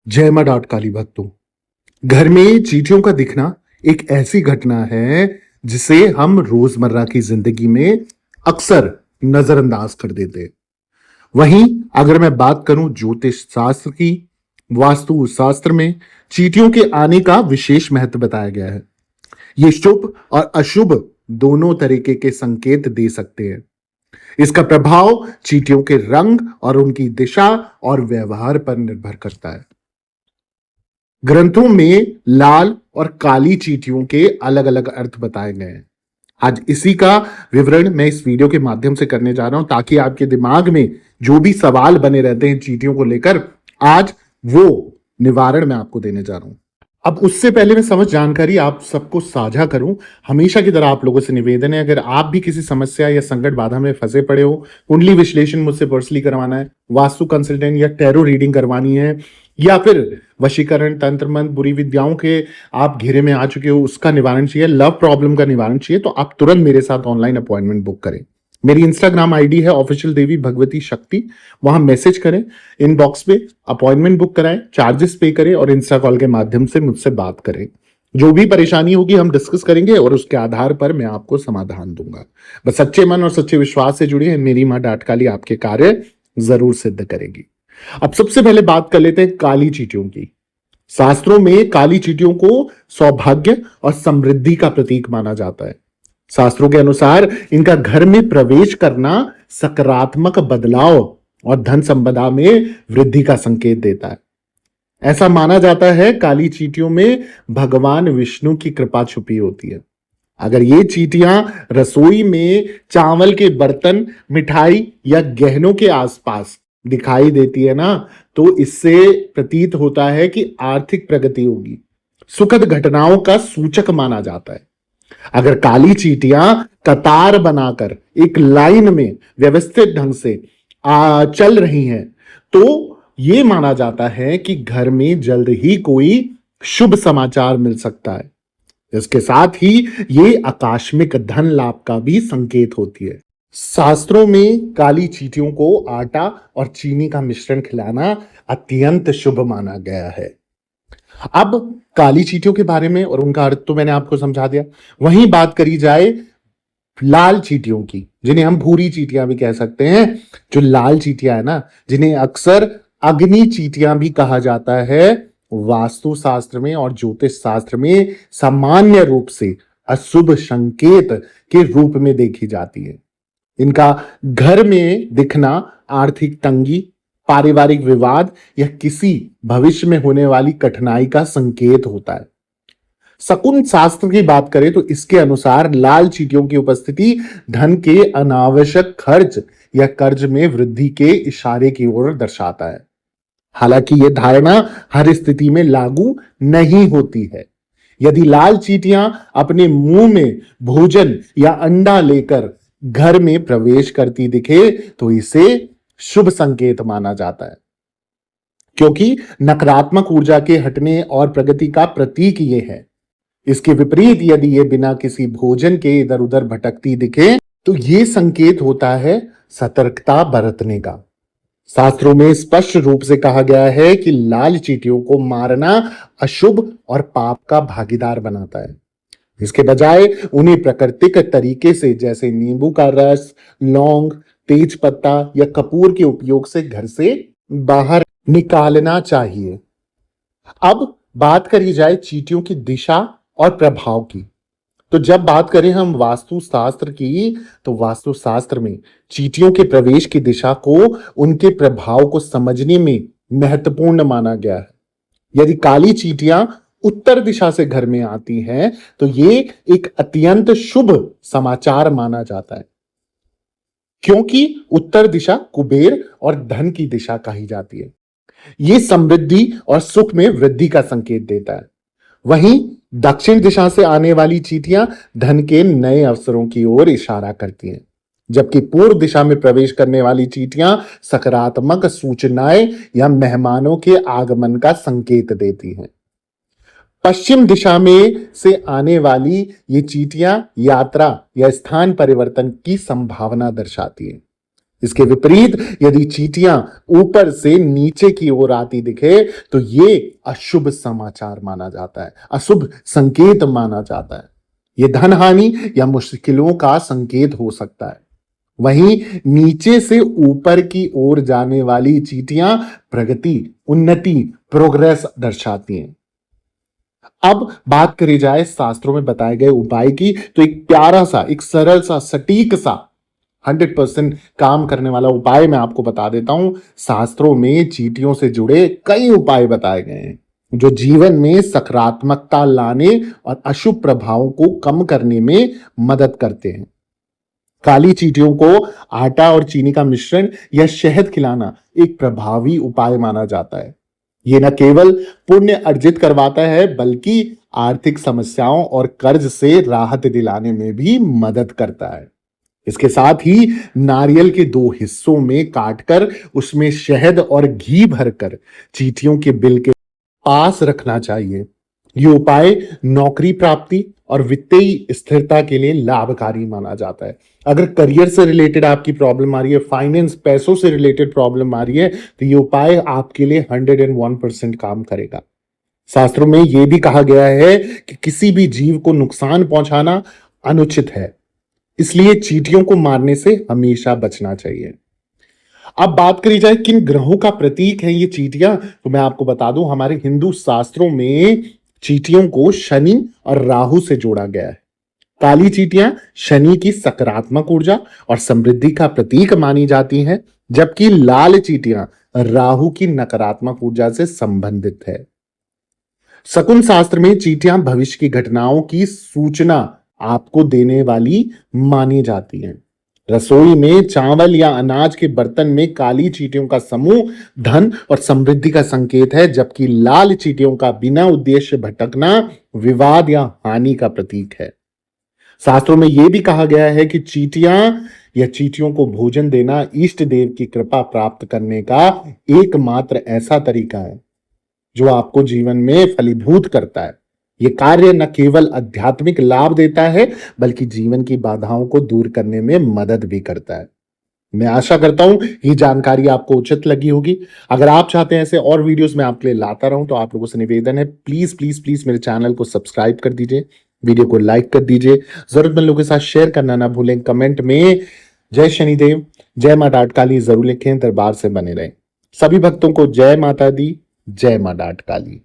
जय मां डॉट काली भक्तों। घर में चींटियों का दिखना एक ऐसी घटना है जिसे हम रोजमर्रा की जिंदगी में अक्सर नजरअंदाज कर देते हैं। वहीं अगर मैं बात करूं ज्योतिष शास्त्र की, वास्तु शास्त्र में चींटियों के आने का विशेष महत्व बताया गया है। ये शुभ और अशुभ दोनों तरीके के संकेत दे सकते हैं। इसका प्रभाव चींटियों के रंग और उनकी दिशा और व्यवहार पर निर्भर करता है। ग्रंथों में लाल और काली चींटियों के अलग अलग अर्थ बताए गए हैं। आज इसी का विवरण मैं इस वीडियो के माध्यम से करने जा रहा हूं ताकि आपके दिमाग में जो भी सवाल बने रहते हैं चींटियों को लेकर, आज वो निवारण मैं आपको देने जा रहा हूं। अब उससे पहले मैं समझ जानकारी आप सबको साझा करूं, हमेशा की तरह आप लोगों से निवेदन है, अगर आप भी किसी समस्या या संकट बाधा में फंसे पड़े हो, कुंडली विश्लेषण मुझसे पर्सनली करवाना है, वास्तु कंसल्टेंट या टैरो रीडिंग करवानी है, या फिर वशीकरण, तंत्र मंत्र, बुरी विद्याओं के आप घेरे में आ चुके हो, उसका निवारण चाहिए, लव प्रॉब्लम का निवारण चाहिए, तो आप तुरंत मेरे साथ ऑनलाइन अपॉइंटमेंट बुक करें। मेरी इंस्टाग्राम आईडी है ऑफिशियल देवी भगवती शक्ति, वहां मैसेज करें, इनबॉक्स पे अपॉइंटमेंट बुक कराएं, चार्जेस पे करें और इंस्टा कॉल के माध्यम से मुझसे बात करें। जो भी परेशानी होगी हम डिस्कस करेंगे और उसके आधार पर मैं आपको समाधान दूंगा। बस सच्चे मन और सच्चे विश्वास से जुड़िए, मेरी मां डाटकाली आपके कार्य जरूर सिद्ध करेगी। अब सबसे पहले बात कर लेते हैं काली चींटियों की। शास्त्रों में काली चींटियों को सौभाग्य और समृद्धि का प्रतीक माना जाता है। शास्त्रों के अनुसार इनका घर में प्रवेश करना सकारात्मक बदलाव और धन संपदा में वृद्धि का संकेत देता है। ऐसा माना जाता है काली चींटियों में भगवान विष्णु की कृपा छुपी होती है। अगर ये चींटियां रसोई में चावल के बर्तन, मिठाई या गहनों के आसपास दिखाई देती है ना, तो इससे प्रतीत होता है कि आर्थिक प्रगति होगी, सुखद घटनाओं का सूचक माना जाता है। अगर काली चींटियां कतार बनाकर एक लाइन में व्यवस्थित ढंग से चल रही हैं, तो यह माना जाता है कि घर में जल्द ही कोई शुभ समाचार मिल सकता है। इसके साथ ही ये आकस्मिक धन लाभ का भी संकेत होती है। शास्त्रों में काली चींटियों को आटा और चीनी का मिश्रण खिलाना अत्यंत शुभ माना गया है। अब काली चींटियों के बारे में और उनका अर्थ तो मैंने आपको समझा दिया। वहीं बात करी जाए लाल चींटियों की, जिन्हें हम भूरी चींटियां भी कह सकते हैं। जो लाल चींटियां है ना, जिन्हें अक्सर अग्नि चींटियां भी कहा जाता है, वास्तु शास्त्र में और ज्योतिष शास्त्र में सामान्य रूप से अशुभ संकेत के रूप में देखी जाती है। इनका घर में दिखना आर्थिक तंगी, पारिवारिक विवाद या किसी भविष्य में होने वाली कठिनाई का संकेत होता है। शकुन शास्त्र की बात करें तो इसके अनुसार लाल चींटियों की उपस्थिति धन के अनावश्यक खर्च या कर्ज में वृद्धि के इशारे की ओर दर्शाता है। हालांकि यह धारणा हर स्थिति में लागू नहीं होती है। यदि लाल चींटियां अपने मुंह में भोजन या अंडा लेकर घर में प्रवेश करती दिखे तो इसे शुभ संकेत माना जाता है, क्योंकि नकारात्मक ऊर्जा के हटने और प्रगति का प्रतीक ये है। इसके विपरीत यदि ये बिना किसी भोजन के इधर उधर भटकती दिखे तो ये संकेत होता है सतर्कता बरतने का। शास्त्रों में स्पष्ट रूप से कहा गया है कि लाल चींटियों को मारना अशुभ और पाप का भागीदार बनाता है। इसके बजाय उन्हें प्राकृतिक तरीके से, जैसे नींबू का रस, लौंग, तेज पत्ता या कपूर के उपयोग से घर से बाहर निकालना चाहिए। अब बात करी जाए चींटियों की दिशा और प्रभाव की, तो जब बात करें हम वास्तु शास्त्र की, तो वास्तु शास्त्र में चींटियों के प्रवेश की दिशा को उनके प्रभाव को समझने में महत्वपूर्ण माना गया है। यदि काली चींटियां उत्तर दिशा से घर में आती हैं तो ये एक अत्यंत शुभ समाचार माना जाता है, क्योंकि उत्तर दिशा कुबेर और धन की दिशा कही जाती है। ये समृद्धि और सुख में वृद्धि का संकेत देता है। वहीं दक्षिण दिशा से आने वाली चींटियां धन के नए अवसरों की ओर इशारा करती हैं, जबकि पूर्व दिशा में प्रवेश करने वाली चींटियां सकारात्मक सूचनाएं या मेहमानों के आगमन का संकेत देती हैं। पश्चिम दिशा में से आने वाली ये चींटियां यात्रा या स्थान परिवर्तन की संभावना दर्शाती है। इसके विपरीत यदि चींटियां ऊपर से नीचे की ओर आती दिखे तो ये अशुभ समाचार माना जाता है, अशुभ संकेत माना जाता है। ये धन हानि या मुश्किलों का संकेत हो सकता है। वहीं नीचे से ऊपर की ओर जाने वाली चींटियां प्रगति, उन्नति, प्रोग्रेस दर्शाती हैं। अब बात करी जाए शास्त्रों में बताए गए उपाय की, तो एक प्यारा सा, एक सरल सा, सटीक सा 100% काम करने वाला उपाय मैं आपको बता देता हूं। शास्त्रों में चींटियों से जुड़े कई उपाय बताए गए हैं जो जीवन में सकारात्मकता लाने और अशुभ प्रभावों को कम करने में मदद करते हैं। काली चींटियों को आटा और चीनी का मिश्रण या शहद खिलाना एक प्रभावी उपाय माना जाता है। ये न केवल पुण्य अर्जित करवाता है बल्कि आर्थिक समस्याओं और कर्ज से राहत दिलाने में भी मदद करता है। इसके साथ ही नारियल के 2 हिस्सों में काटकर उसमें शहद और घी भरकर चींटियों के बिल के पास रखना चाहिए। ये उपाय नौकरी प्राप्ति और वित्तीय स्थिरता के लिए लाभकारी माना जाता है। अगर करियर से रिलेटेड आपकी प्रॉब्लम आ रही है, फाइनेंस, पैसों से रिलेटेड प्रॉब्लम आ रही है, तो ये उपाय आपके लिए 101% काम करेगा। शास्त्रों में यह भी कहा गया है कि किसी भी जीव को नुकसान पहुंचाना अनुचित है, इसलिए चींटियों को मारने से हमेशा बचना चाहिए। अब बात करी जाए किन ग्रहों का प्रतीक है ये चींटियां, तो मैं आपको बता दूं, हमारे हिंदू शास्त्रों में चींटियों को शनि और राहु से जोड़ा गया है। काली चींटियां शनि की सकारात्मक ऊर्जा और समृद्धि का प्रतीक मानी जाती हैं, जबकि लाल चींटियां राहु की नकारात्मक ऊर्जा से संबंधित है। शकुन शास्त्र में चींटियां भविष्य की घटनाओं की सूचना आपको देने वाली मानी जाती हैं। रसोई में चावल या अनाज के बर्तन में काली चींटियों का समूह धन और समृद्धि का संकेत है, जबकि लाल चींटियों का बिना उद्देश्य भटकना विवाद या हानि का प्रतीक है। शास्त्रों में यह भी कहा गया है कि चींटियां या चींटियों को भोजन देना इष्ट देव की कृपा प्राप्त करने का एकमात्र ऐसा तरीका है जो आपको जीवन में फलीभूत करता है। यह कार्य न केवल आध्यात्मिक लाभ देता है बल्कि जीवन की बाधाओं को दूर करने में मदद भी करता है। मैं आशा करता हूं ये जानकारी आपको उचित लगी होगी। अगर आप चाहते हैं ऐसे और वीडियोस मैं आपके लिए लाता रहूं तो आप लोगों से निवेदन है, प्लीज प्लीज प्लीज मेरे चैनल को सब्सक्राइब कर दीजिए, वीडियो को लाइक कर दीजिए, जरूरतमंद लोगों के साथ शेयर करना ना भूलें। कमेंट में जय शनिदेव, जय मां डाट काली जरूर लिखें, दरबार से बने रहें। सभी भक्तों को जय माता दी, जय मां डाट काली।